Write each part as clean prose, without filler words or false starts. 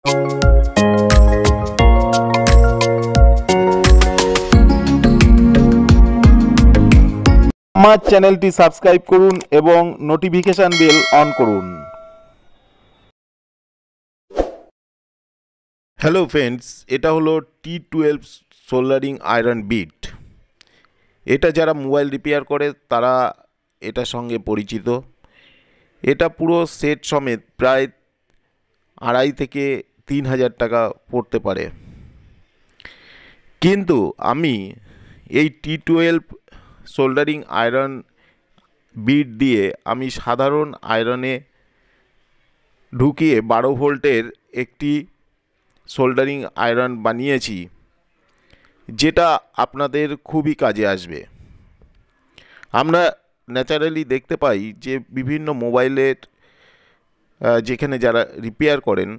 আমার চ্যানেলটি সাবস্ক্রাইব করুন এবং নোটিফিকেশন বেল অন করুন। হ্যালো ফ্রেন্ডস, এটা হলো T12 সোল্ডারিং আয়রন বিট। এটা যারা মোবাইল রিপেয়ার করে তারা এটার সঙ্গে পরিচিত। এটা পুরো সেট সমেত প্রায় 2.5 থেকে 3,000 টাকা পড়তে পারে। কিন্তু আমি এই T12 সোল্ডারিং আয়রন বিট দিয়ে আমি সাধারণ আয়রনে ঢুকিয়ে 12 ভোল্টের একটি সোল্ডারিং আয়রন বানিয়েছি, যেটা আপনাদের খুবই কাজে আসবে। আমরা ন্যাচারালি দেখতে পাই যে বিভিন্ন মোবাইলের যেখানে যারা রিপেয়ার করেন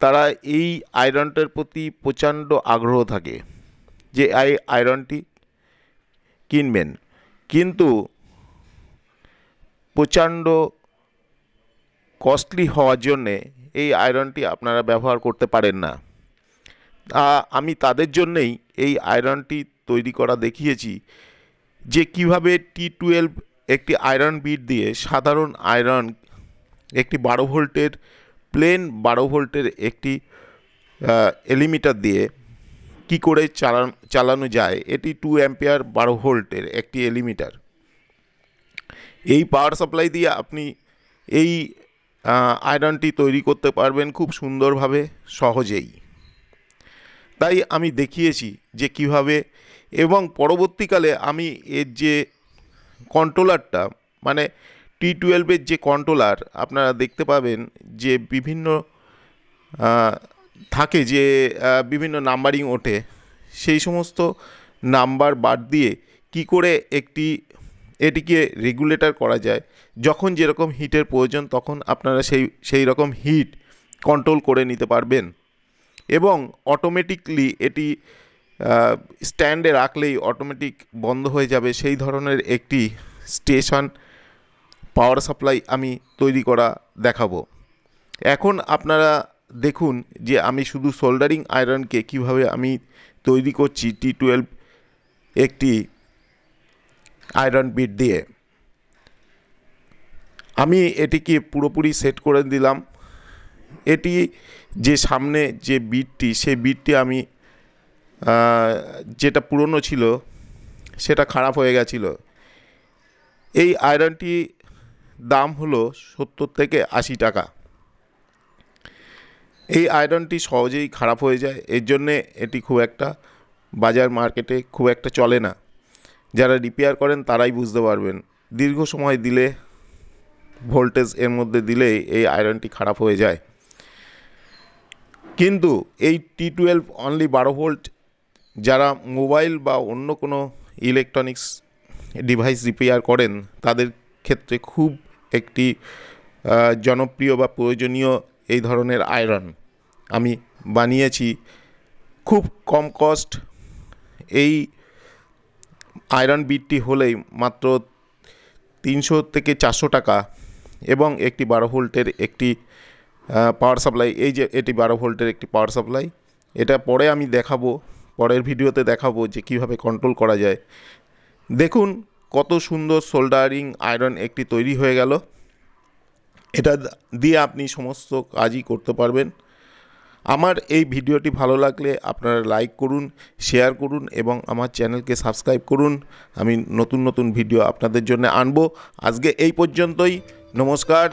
তারা এই আয়রনটার প্রতি প্রচণ্ড আগ্রহ থাকে যে এই আয়রনটি কিনবেন, কিন্তু প্রচণ্ড কস্টলি হওয়ার জন্যে এই আয়রনটি আপনারা ব্যবহার করতে পারেন না। আমি তাদের জন্যেই এই আয়রনটি তৈরি করা দেখিয়েছি যে কিভাবে T12 একটি আয়রন বিট দিয়ে সাধারণ আয়রন একটি 12 ভোল্টের প্লেন 12 ভোল্টের একটি এলিমিটার দিয়ে কি করে চালানো যায়। এটি 2 অ্যাম্পিয়ার 12 ভোল্টের একটি এলিমিটার। এই পাওয়ার সাপ্লাই দিয়ে আপনি এই আয়রনটি তৈরি করতে পারবেন খুব সুন্দরভাবে, সহজেই। তাই আমি দেখিয়েছি যে কিভাবে, এবং পরবর্তীকালে আমি এর যে কন্ট্রোলারটা মানে T12-এর যে কন্ট্রোলার আপনারা দেখতে পাবেন যে বিভিন্ন থাকে যে বিভিন্ন নাম্বারিং ওঠে, সেই সমস্ত নাম্বার বাদ দিয়ে কি করে এটিকে রেগুলেটর করা যায়। যখন যেরকম হিটের প্রয়োজন তখন আপনারা সেই রকম হিট কন্ট্রোল করে নিতে পারবেন, এবং অটোমেটিকলি এটি স্ট্যান্ডে রাখলেই অটোমেটিক বন্ধ হয়ে যাবে। সেই ধরনের একটি স্টেশন পাওয়ার সাপ্লাই আমি তৈরি করা দেখাবো। এখন আপনারা দেখুন যে আমি শুধু সোল্ডারিং আয়রনকে কিভাবে আমি তৈরি করছি T12 একটি আয়রন বিট দিয়ে। আমি এটিকে পুরোপুরি সেট করে দিলাম। এটি যে সামনে যে বিটটি, সেই বিটটি আমি যেটা পুরনো ছিল সেটা খারাপ হয়ে গেছিলো। এই আয়রনটি দাম হলো 70 থেকে 80 টাকা। এই আয়রনটি সহজেই খারাপ হয়ে যায়, এর জন্যে এটি খুব একটা বাজার মার্কেটে খুব একটা চলে না। যারা রিপেয়ার করেন তারাই বুঝতে পারবেন। দীর্ঘ সময় দিলে, ভোল্টেজ এর মধ্যে দিলেই এই আয়রনটি খারাপ হয়ে যায়। কিন্তু এই T12 অনলি 12 ভোল্ট যারা মোবাইল বা অন্য কোনো ইলেকট্রনিক্স ডিভাইস রিপেয়ার করেন তাদের ক্ষেত্রে খুব একটি জনপ্রিয় বা প্রয়োজনীয় এই ধরনের আয়রন আমি বানিয়েছি। খুব কম কস্ট। এই আয়রন বিটটি হলেই মাত্র 300 থেকে 400 টাকা, এবং একটি 12 ভোল্টের একটি পাওয়ার সাপ্লাই। এই যে এটি 12 ভোল্টের একটি পাওয়ার সাপ্লাই। এটা পরে আমি দেখাবো, পরের ভিডিওতে দেখাবো যে কিভাবে কন্ট্রোল করা যায়। দেখুন কত সুন্দর সোল্ডারিং আয়রন একটি তৈরি হয়ে গেল। এটা দিয়ে আপনি সমস্ত কাজই করতে পারবেন। আমার এই ভিডিওটি ভালো লাগলে আপনারা লাইক করুন, শেয়ার করুন এবং আমার চ্যানেলকে সাবস্ক্রাইব করুন। আমি নতুন নতুন ভিডিও আপনাদের জন্য আনবো। আজকে এই পর্যন্তই। নমস্কার।